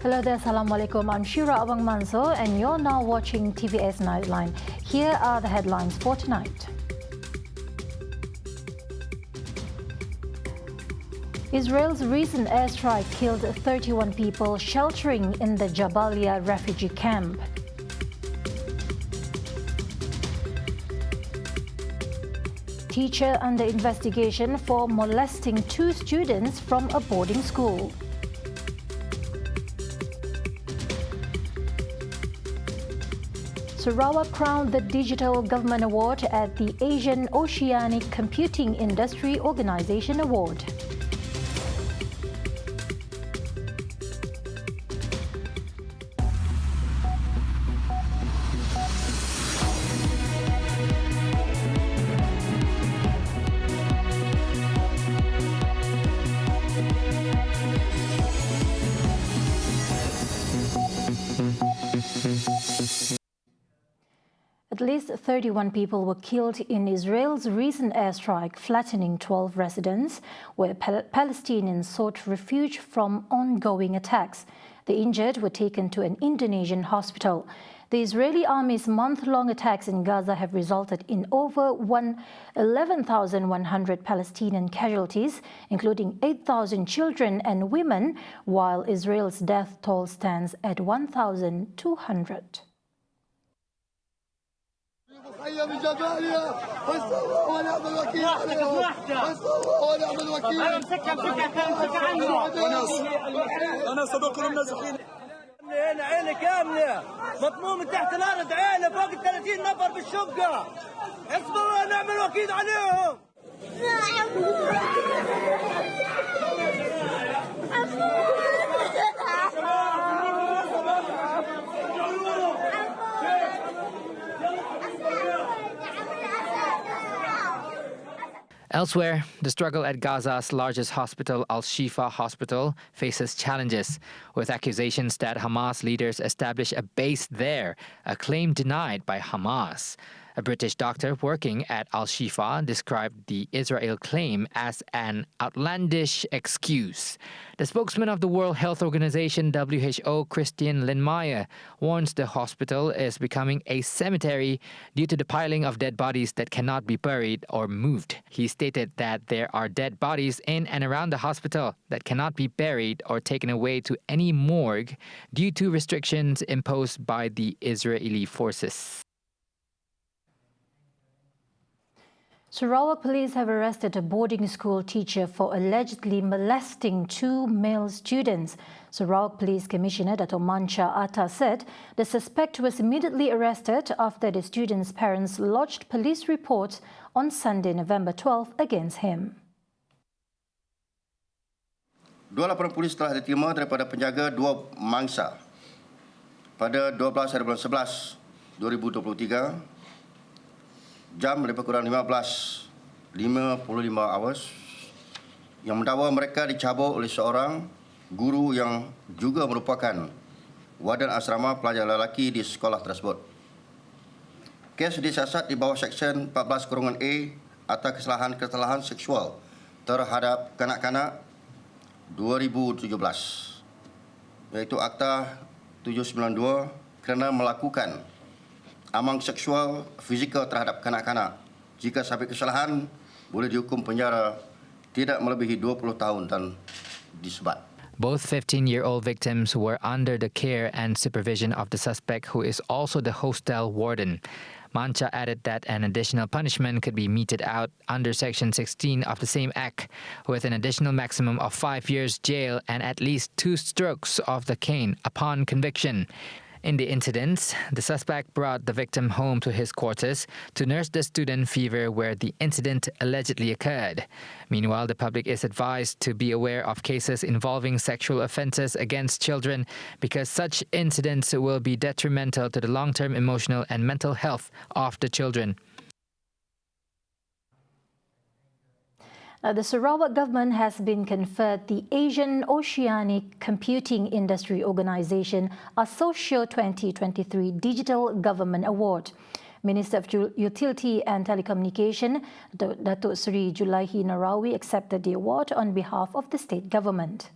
Hello there, Assalamualaikum. I'm Shira Awang Manso and you're now watching TVS Nightline. Here are the headlines for tonight. Israel's recent airstrike killed 31 people sheltering in the Jabalia refugee camp. Teacher under investigation for molesting 2 students from a boarding school. Sarawak crowned the Digital Government Award at the Asian Oceanic Computing Industry Organisation Award. At least 31 people were killed in Israel's recent airstrike, flattening 12 residents, where Palestinians sought refuge from ongoing attacks. The injured were taken to an Indonesian hospital. The Israeli army's month-long attacks in Gaza have resulted in over 11,100 Palestinian casualties, including 8,000 children and women, while Israel's death toll stands at 1,200. حيا بجباليا فالصلاة ونعم الوكيل فالصلاة ونعم الوكيل أنا سبق النازحين هنا عيلة كاملة مطموم من تحت الأرض عيلة فوق 30 نفر بالشقة حسب الله ونعم الوكيل عليهم. Elsewhere, the struggle at Gaza's largest hospital, Al-Shifa Hospital, faces challenges, with accusations that Hamas leaders established a base there, a claim denied by Hamas. A British doctor working at Al-Shifa described the Israel claim as an outlandish excuse. The spokesman of the World Health Organization, WHO, Christian Lindmeier, warns the hospital is becoming a cemetery due to the piling of dead bodies that cannot be buried or moved. He stated that there are dead bodies in and around the hospital that cannot be buried or taken away to any morgue due to restrictions imposed by the Israeli forces. Sarawak police have arrested a boarding school teacher for allegedly molesting 2 male students. Sarawak Police Commissioner Dato' Mancha Atta said the suspect was immediately arrested after the students' parents lodged police reports on Sunday, November 12 against him. Dua laporan polis telah diterima daripada penjaga 2 mangsa pada 12 hari bulan 11 2023 jam lebih kurang 15.55 hours yang mendakwa mereka dicabut oleh seorang guru yang juga merupakan warden asrama pelajar lelaki di sekolah tersebut. Kes disiasat di bawah Seksyen 14-A atas kesalahan seksual terhadap kanak-kanak 2017 iaitu Akta 792 kerana melakukan amang seksual fizikal terhadap kanak-kanak. Jika sampai kesalahan, boleh dihukum penjara tidak melebihi 20 tahun dan disebat. Both 15-year-old victims were under the care and supervision of the suspect, who is also the hostel warden. Mancha added that an additional punishment could be meted out under Section 16 of the same Act, with an additional maximum of 5 years jail and at least 2 strokes of the cane upon conviction. In the incidents, the suspect brought the victim home to his quarters to nurse the student fever where the incident allegedly occurred. Meanwhile, the public is advised to be aware of cases involving sexual offences against children because such incidents will be detrimental to the long-term emotional and mental health of the children. The Sarawak government has been conferred the Asian Oceanic Computing Industry Organisation Associo 2023 Digital Government Award. Minister of Utility and Telecommunication, Datuk Seri Julaihi Narawi, accepted the award on behalf of the state government.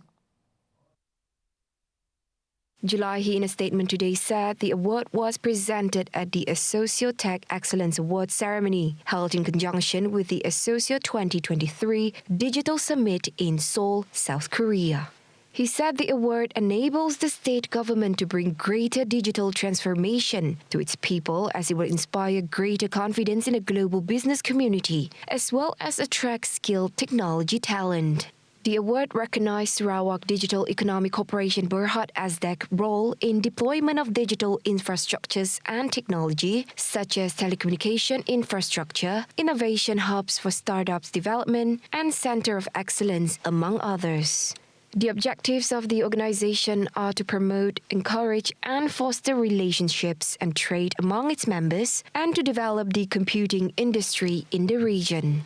Julahi, in a statement today, said the award was presented at the Associotech Excellence Award ceremony held in conjunction with the Associo 2023 Digital Summit in Seoul, South Korea. He said the award enables the state government to bring greater digital transformation to its people as it will inspire greater confidence in the global business community, as well as attract skilled technology talent. The award recognized Sarawak Digital Economic Corporation Berhad Asdaq's role in deployment of digital infrastructures and technology, such as telecommunication infrastructure, innovation hubs for startups development, and Center of Excellence, among others. The objectives of the organization are to promote, encourage, and foster relationships and trade among its members and to develop the computing industry in the region.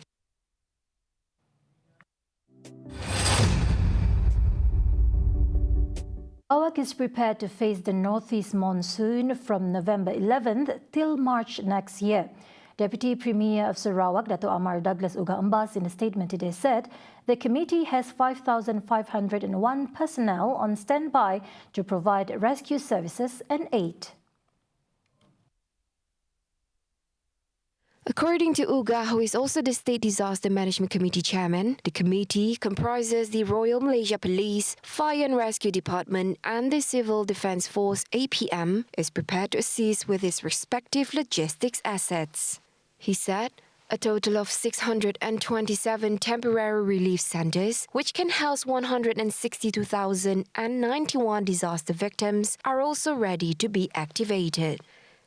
Sarawak is prepared to face the northeast monsoon from November 11th till March next year. Deputy Premier of Sarawak, Dato' Amar Douglas Uga Ambas, in a statement today said the committee has 5,501 personnel on standby to provide rescue services and aid. According to Uga, who is also the State Disaster Management Committee Chairman, the committee comprises the Royal Malaysia Police, Fire and Rescue Department and the Civil Defence Force APM is prepared to assist with its respective logistics assets. He said a total of 627 temporary relief centres, which can house 162,091 disaster victims, are also ready to be activated.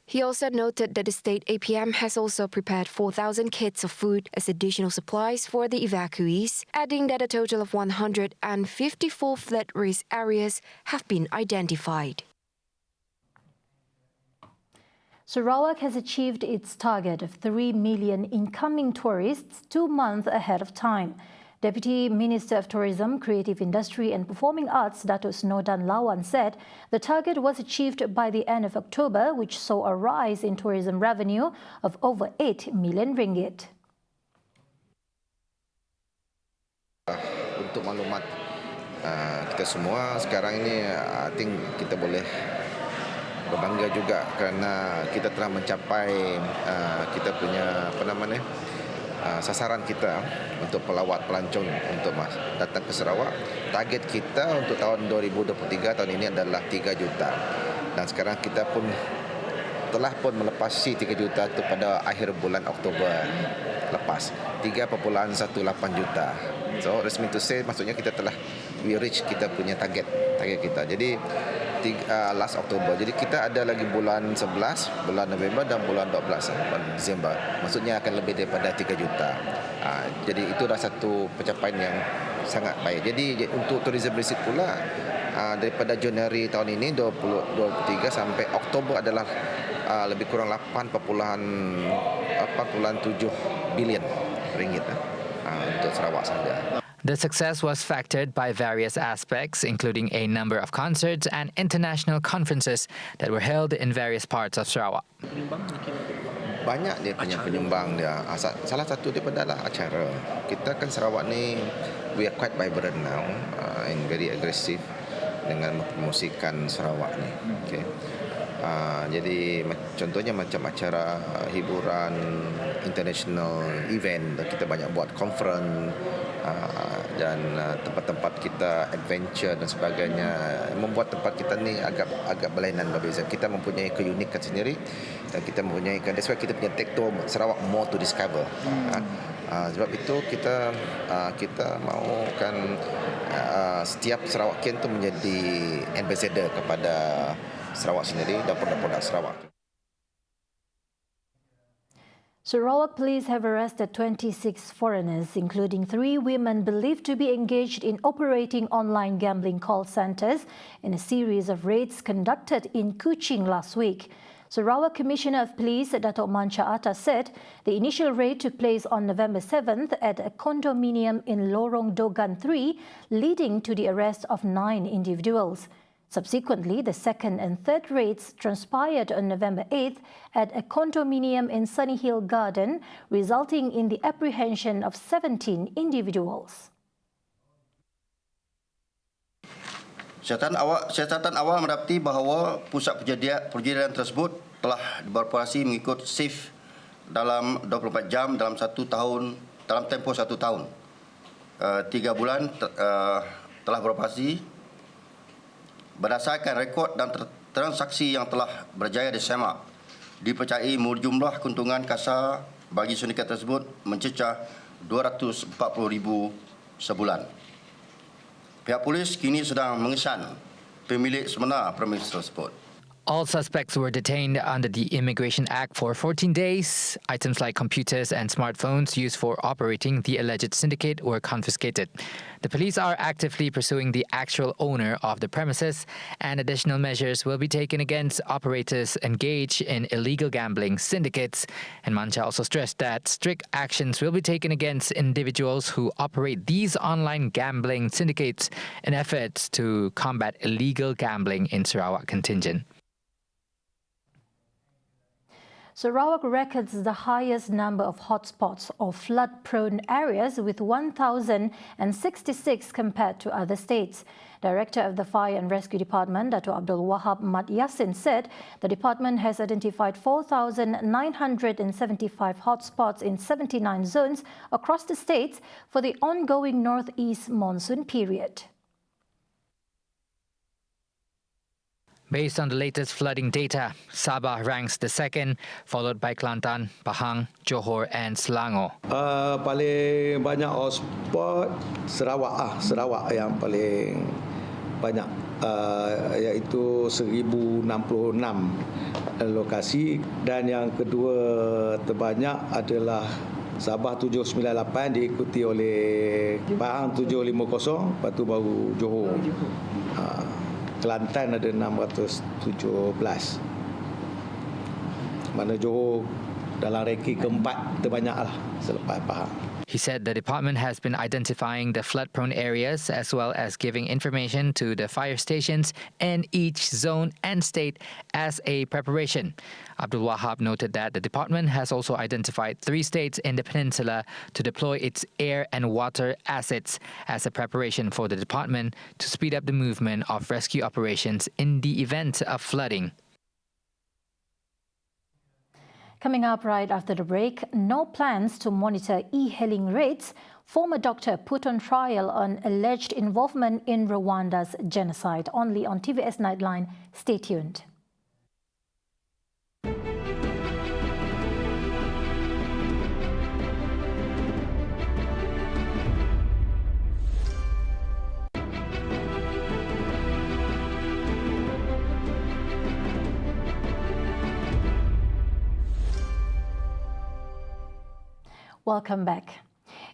He also noted that the state APM has also prepared 4,000 kits of food as additional supplies for the evacuees, adding that a total of 154 flood risk areas have been identified. Sarawak has achieved its target of 3 million incoming tourists 2 months ahead of time. Deputy Minister of Tourism, Creative Industry and Performing Arts, Dato' Snodan Lawan, said the target was achieved by the end of October, which saw a rise in tourism revenue of over 8 million ringgit. Untuk maklumat kita semua, sekarang ini I think kita boleh berbangga juga kerana kita telah mencapai kita punya sasaran kita untuk pelawat pelancong untuk datang ke Sarawak. Target kita untuk tahun 2023 tahun ini adalah 3 juta. Dan sekarang kita pun telah melepasi 3 juta itu pada akhir bulan Oktober lepas. 3.18 juta. So resmi to say maksudnya kita telah we reach kita punya target kita. Jadi last Oktober. Jadi kita ada lagi bulan 11, bulan November dan bulan 12, bulan Disember. Maksudnya akan lebih daripada 3 juta. Jadi itu dah satu pencapaian yang sangat baik. Jadi untuk tourism visit pula daripada Januari tahun ini 2023 sampai Oktober adalah lebih kurang 8.7 bilion ringgit untuk Sarawak saja. The success was factored by various aspects, including a number of concerts and international conferences that were held in various parts of Sarawak. Banyak dia punya penyumbang dia. Salah satu daripada acara. Kita kan Sarawak ni, we are quite vibrant now and very aggressive dengan mempromosikan Sarawak ni. Okay. Jadi contohnya macam acara hiburan, international event, kita banyak buat conference dan tempat-tempat kita adventure dan sebagainya, membuat tempat kita ni agak berlainan berbeza. Kita mempunyai keunikan sendiri dan kita mempunyai, that's why kita punya take to Sarawak more to discover. Sebab itu kita mahukan setiap Sarawakian tu menjadi ambassador kepada Sarawak sendiri dan produk-produk Sarawak. Sarawak police have arrested 26 foreigners, including 3 women believed to be engaged in operating online gambling call centres in a series of raids conducted in Kuching last week. Sarawak Commissioner of Police, Dato' Mancha Atta, said the initial raid took place on November 7th at a condominium in Lorong Dogan 3, leading to the arrest of 9 individuals. Subsequently, the second and third raids transpired on November 8th at a condominium in Sunny Hill Garden, resulting in the apprehension of 17 individuals. Siasatan awal mendapati bahawa pusat perjedian tersebut telah beroperasi mengikut shift dalam 24 jam dalam tempoh 1 tahun. 3 bulan telah beroperasi berdasarkan rekod dan transaksi yang telah berjaya disemak. Dipercayai jumlah keuntungan kasar bagi syarikat tersebut mencecah 240,000 sebulan. Pihak polis kini sedang mengesan pemilik sebenar premis tersebut. All suspects were detained under the Immigration Act for 14 days. Items like computers and smartphones used for operating the alleged syndicate were confiscated. The police are actively pursuing the actual owner of the premises, and additional measures will be taken against operators engaged in illegal gambling syndicates. And Mancha also stressed that strict actions will be taken against individuals who operate these online gambling syndicates in efforts to combat illegal gambling in Sarawak contingent. Sarawak records the highest number of hotspots or flood-prone areas with 1,066 compared to other states. Director of the Fire and Rescue Department, Dato' Abdul Wahab Mat Yassin, said the department has identified 4,975 hotspots in 79 zones across the states for the ongoing northeast monsoon period. Based on the latest flooding data, Sabah ranks the second, followed by Kelantan, Pahang, Johor and Selangor. Paling banyak hotspot Sarawak yang paling banyak, iaitu 1,066 lokasi, dan yang kedua terbanyak adalah Sabah 798, diikuti oleh Pahang 750, lepas tu baru Johor. Kelantan ada 617. Mana Johor dalam ranking keempat terbanyaklah selepas Pahang. He said the department has been identifying the flood-prone areas as well as giving information to the fire stations in each zone and state as a preparation. Abdul Wahab noted that the department has also identified 3 states in the peninsula to deploy its air and water assets as a preparation for the department to speed up the movement of rescue operations in the event of flooding. Coming up right after the break, no plans to monitor e-hailing rates. Former doctor put on trial on alleged involvement in Rwanda's genocide. Only on TVS Nightline. Stay tuned. Welcome back.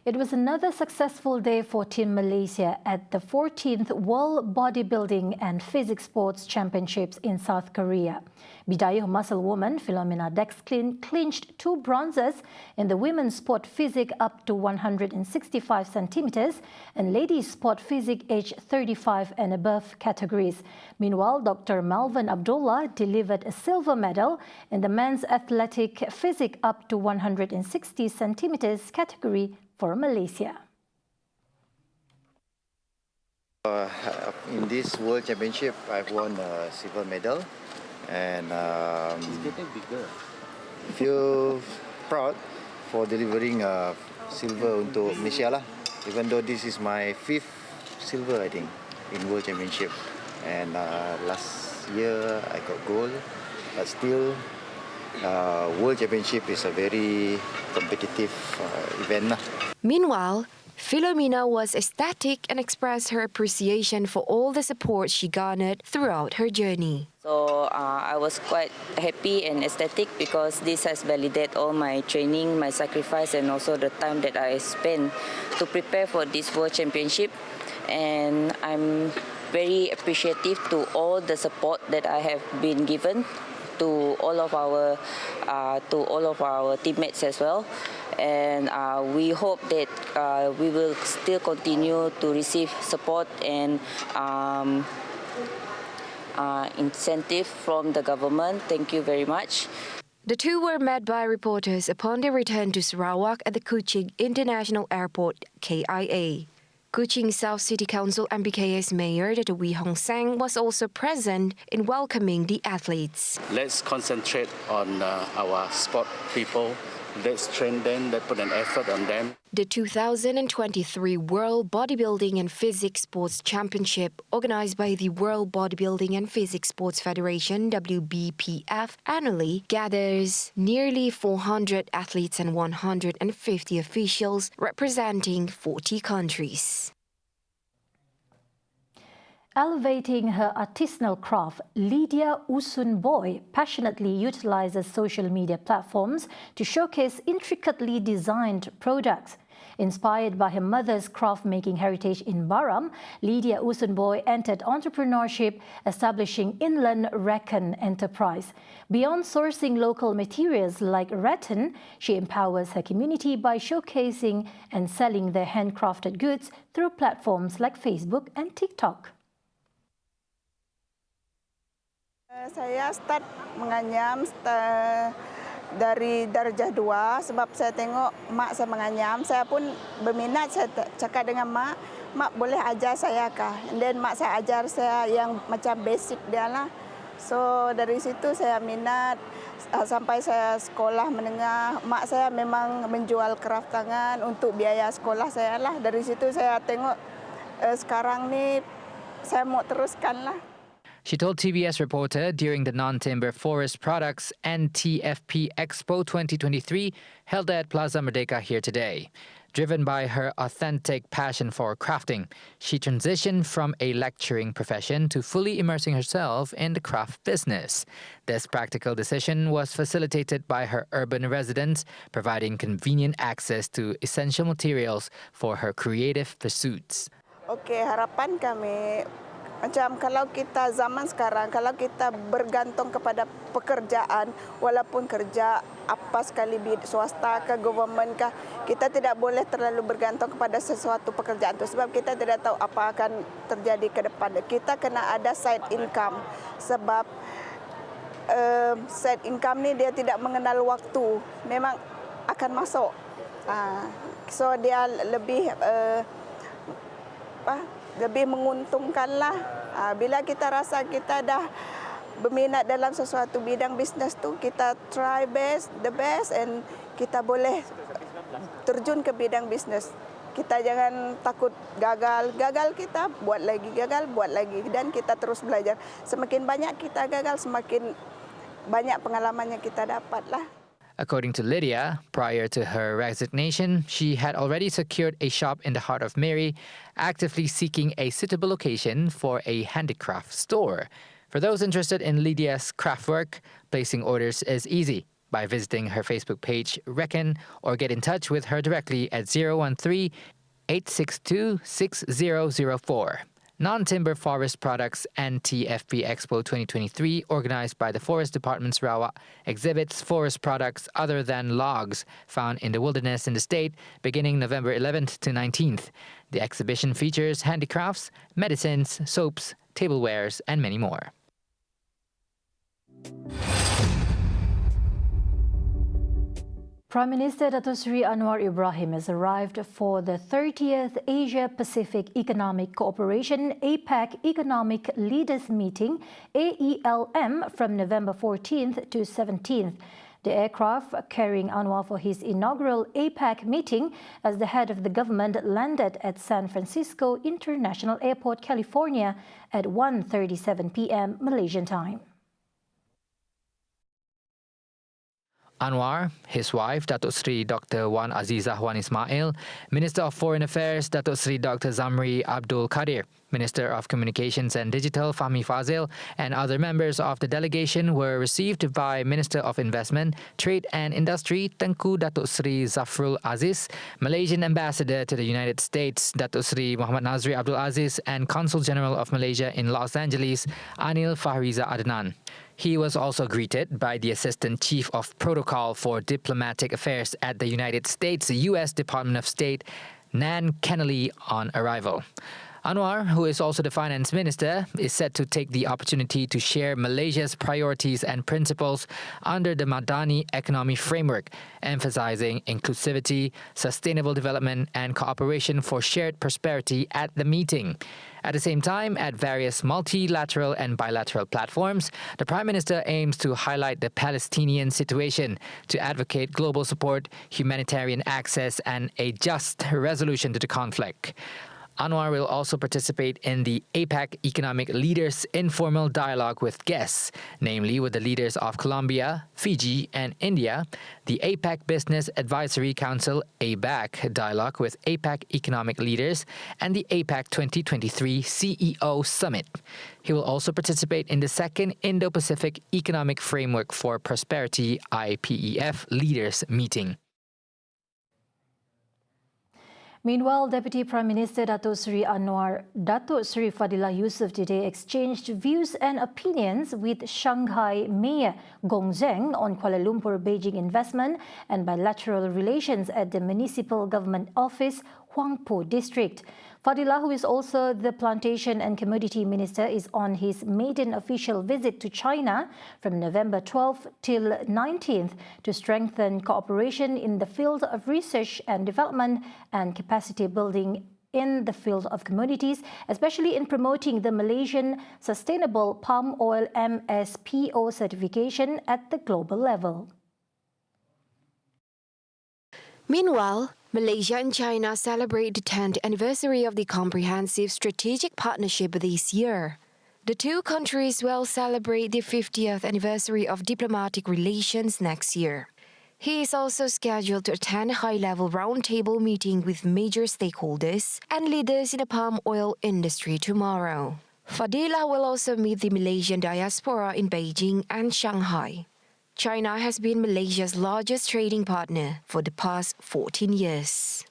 It was another successful day for Team Malaysia at the 14th World Bodybuilding and Physique Sports Championships in South Korea. Bidayuh muscle woman Philomena Dexklin clinched 2 bronzes in the women's sport physique up to 165 centimeters and ladies sport physique age 35 and above categories. Meanwhile, Dr. Malvin Abdullah delivered a silver medal in the men's athletic physique up to 160 centimeters category for Malaysia. In this World Championship, I've won a silver medal, and it's getting bigger. Feel proud for delivering silver untuk Malaysia lah. Even though this is my 5th silver, I think, in World Championship, and last year I got gold, but still, World Championship is a very competitive event lah. Meanwhile, Philomena was ecstatic and expressed her appreciation for all the support she garnered throughout her journey. So I was quite happy and ecstatic because this has validated all my training, my sacrifice, and also the time that I spent to prepare for this World Championship. And I'm very appreciative to all the support that I have been given to all of our teammates as well. And we hope that we will still continue to receive support and incentive from the government. Thank you very much. The two were met by reporters upon their return to Sarawak at the Kuching International Airport, KIA. Kuching South City Council MBK's Mayor Dr. Wee Hong Sang was also present in welcoming the athletes. Let's concentrate on our sport people. Let's train them, let's put an effort on them. The 2023 World Bodybuilding and Physics Sports Championship, organized by the World Bodybuilding and Physics Sports Federation, WBPF, annually gathers nearly 400 athletes and 150 officials representing 40 countries. Elevating her artisanal craft, Lydia Usun Boy passionately utilizes social media platforms to showcase intricately designed products. Inspired by her mother's craft-making heritage in Baram, Lydia Usun Boy entered entrepreneurship, establishing Inland Reckon Enterprise. Beyond sourcing local materials like rattan, she empowers her community by showcasing and selling their handcrafted goods through platforms like Facebook and TikTok. Saya start menganyam dari darjah 2 sebab saya tengok mak saya menganyam. Saya pun berminat, saya cakap dengan mak, mak boleh ajar saya kah? And then mak saya ajar saya yang macam basic dia lah. So dari situ saya minat sampai saya sekolah menengah. Mak saya memang menjual kraft tangan untuk biaya sekolah saya lah. Dari situ saya tengok sekarang ni saya mau teruskan lah. She told TVS reporter during the Non-Timber Forest Products NTFP Expo 2023 held at Plaza Merdeka here today. Driven by her authentic passion for crafting, she transitioned from a lecturing profession to fully immersing herself in the craft business. This practical decision was facilitated by her urban residents, providing convenient access to essential materials for her creative pursuits. Okey, harapan kami macam kalau kita zaman sekarang, kalau kita bergantung kepada pekerjaan, walaupun kerja apa sekali swasta ke government ke, kita tidak boleh terlalu bergantung kepada sesuatu pekerjaan itu sebab kita tidak tahu apa akan terjadi ke depan. Kita kena ada side income sebab side income ni dia tidak mengenal waktu, memang akan masuk. So dia lebih lebih menguntungkanlah bila kita rasa kita dah berminat dalam sesuatu bidang bisnes tu, kita try the best and kita boleh terjun ke bidang bisnes. Kita jangan takut gagal kita buat lagi, dan kita terus belajar. Semakin banyak kita gagal, semakin banyak pengalamannya kita dapatlah. According to Lydia, prior to her resignation, she had already secured a shop in the heart of Mary, actively seeking a suitable location for a handicraft store. For those interested in Lydia's craft work, placing orders is easy by visiting her Facebook page, Reckon, or get in touch with her directly at 013-862-6004. Non-Timber Forest Products NTFP Expo 2023, organized by the Forest Department Sarawak, exhibits forest products other than logs found in the wilderness in the state beginning November 11th to 19th. The exhibition features handicrafts, medicines, soaps, tablewares, and many more. Prime Minister Dato Sri Anwar Ibrahim has arrived for the 30th Asia-Pacific Economic Cooperation APEC Economic Leaders Meeting, AELM, from November 14th to 17th. The aircraft carrying Anwar for his inaugural APEC meeting as the head of the government landed at San Francisco International Airport, California at 1:37 p.m. Malaysian time. Anwar, his wife, Datuk Sri Dr. Wan Azizah Wan Ismail, Minister of Foreign Affairs, Datuk Sri Dr. Zamri Abdul Kadir, Minister of Communications and Digital, Fahmi Fazil, and other members of the delegation were received by Minister of Investment, Trade and Industry, Tengku Datuk Sri Zafrul Aziz, Malaysian Ambassador to the United States, Datuk Sri Muhammad Nazri Abdul Aziz, and Consul General of Malaysia in Los Angeles, Anil Fahriza Adnan. He was also greeted by the Assistant Chief of Protocol for Diplomatic Affairs at the United States, U.S. Department of State, Nan Kennelly, on arrival. Anwar, who is also the finance minister, is set to take the opportunity to share Malaysia's priorities and principles under the Madani Economy Framework, emphasizing inclusivity, sustainable development and cooperation for shared prosperity at the meeting. At the same time, at various multilateral and bilateral platforms, the Prime Minister aims to highlight the Palestinian situation to advocate global support, humanitarian access and a just resolution to the conflict. Anwar will also participate in the APEC Economic Leaders Informal Dialogue with guests, namely with the leaders of Colombia, Fiji and India, the APEC Business Advisory Council ABAC Dialogue with APEC Economic Leaders, and the APEC 2023 CEO Summit. He will also participate in the second Indo-Pacific Economic Framework for Prosperity IPEF Leaders Meeting. Meanwhile, Deputy Prime Minister Datuk Seri Fadillah Yusof today exchanged views and opinions with Shanghai Mayor Gong Zheng on Kuala Lumpur-Beijing investment and bilateral relations at the Municipal Government Office, Huangpu District. Fadillah, who is also the Plantation and Commodity Minister, is on his maiden official visit to China from November 12th till 19th to strengthen cooperation in the field of research and development and capacity building in the field of commodities, especially in promoting the Malaysian Sustainable Palm Oil MSPO certification at the global level. Meanwhile, Malaysia and China celebrate the 10th anniversary of the Comprehensive Strategic Partnership this year. The two countries will celebrate the 50th anniversary of diplomatic relations next year. He is also scheduled to attend a high-level roundtable meeting with major stakeholders and leaders in the palm oil industry tomorrow. Fadillah will also meet the Malaysian diaspora in Beijing and Shanghai. China has been Malaysia's largest trading partner for the past 14 years.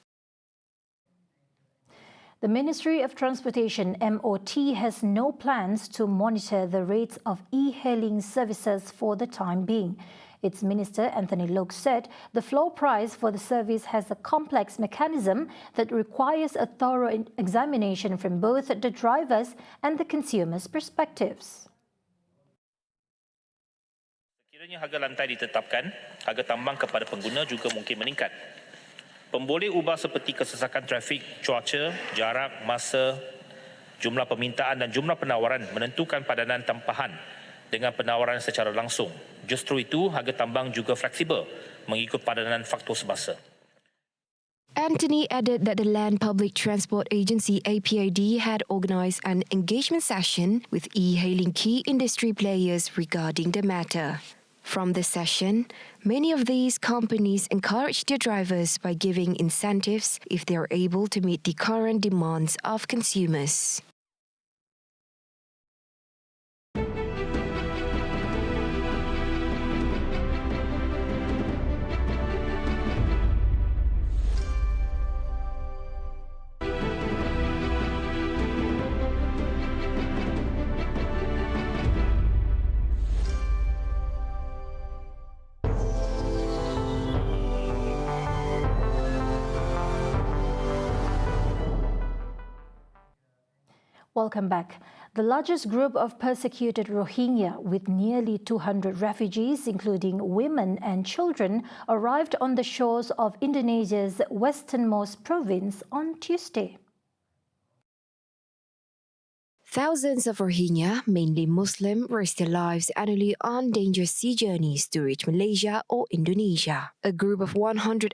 The Ministry of Transportation MOT has no plans to monitor the rates of e-hailing services for the time being. Its Minister Anthony Loke said the floor price for the service has a complex mechanism that requires a thorough examination from both the drivers and the consumers' perspectives. Sekiranya harga lantai ditetapkan, harga tambang kepada pengguna juga mungkin meningkat. Pemboleh ubah seperti kesesakan trafik, cuaca, jarak, masa, jumlah permintaan dan jumlah penawaran menentukan padanan tempahan dengan penawaran secara langsung. Justru itu, harga tambang juga fleksibel mengikut padanan faktor semasa. Anthony added that the Land Public Transport Agency APAD had organised an engagement session with e-hailing key industry players regarding the matter. From the session, many of these companies encourage their drivers by giving incentives if they are able to meet the current demands of consumers. Welcome back. The largest group of persecuted Rohingya, with nearly 200 refugees, including women and children, arrived on the shores of Indonesia's westernmost province on Tuesday. Thousands of Rohingya, mainly Muslim, risk their lives annually on dangerous sea journeys to reach Malaysia or Indonesia. A group of 196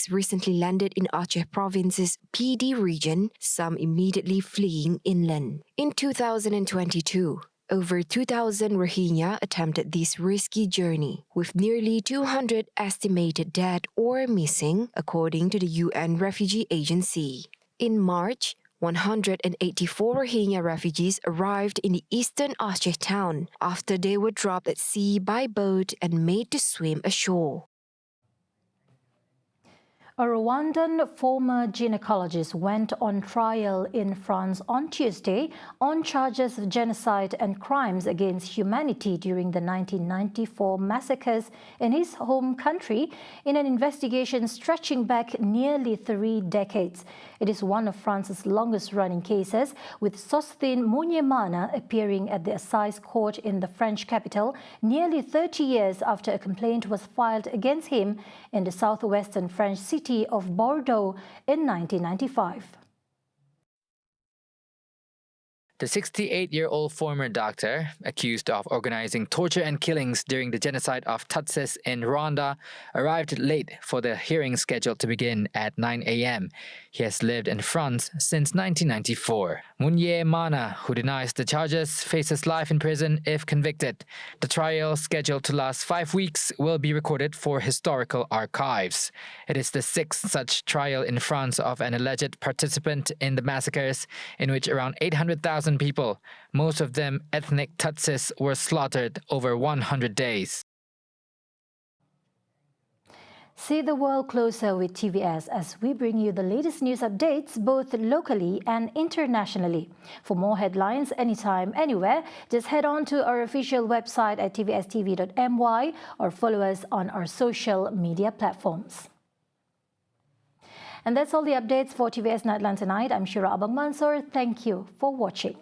recently landed in Aceh province's PD region, some immediately fleeing inland. In 2022, over 2,000 Rohingya attempted this risky journey, with nearly 200 estimated dead or missing, according to the UN Refugee Agency. In March, 184 Rohingya refugees arrived in the eastern Aceh town after they were dropped at sea by boat and made to swim ashore. A Rwandan former gynecologist went on trial in France on Tuesday on charges of genocide and crimes against humanity during the 1994 massacres in his home country in an investigation stretching back nearly 3 decades. It is one of France's longest-running cases, with Sosthin Munyemana appearing at the Assize Court in the French capital nearly 30 years after a complaint was filed against him in the southwestern French city of Bordeaux in 1995. The 68-year-old former doctor, accused of organizing torture and killings during the genocide of Tutsis in Rwanda, arrived late for the hearing scheduled to begin at 9 a.m. He has lived in France since 1994. Munyemana, who denies the charges, faces life in prison if convicted. The trial, scheduled to last 5 weeks, will be recorded for historical archives. It is the 6th such trial in France of an alleged participant in the massacres, in which around 800,000 people, most of them ethnic Tutsis, were slaughtered over 100 days. See the world closer with TVS as we bring you the latest news updates both locally and internationally. For more headlines anytime, anywhere, just head on to our official website at tvstv.my or follow us on our social media platforms. And that's all the updates for TVS Nightline tonight. I'm Shira Abang Mansor. Thank you for watching.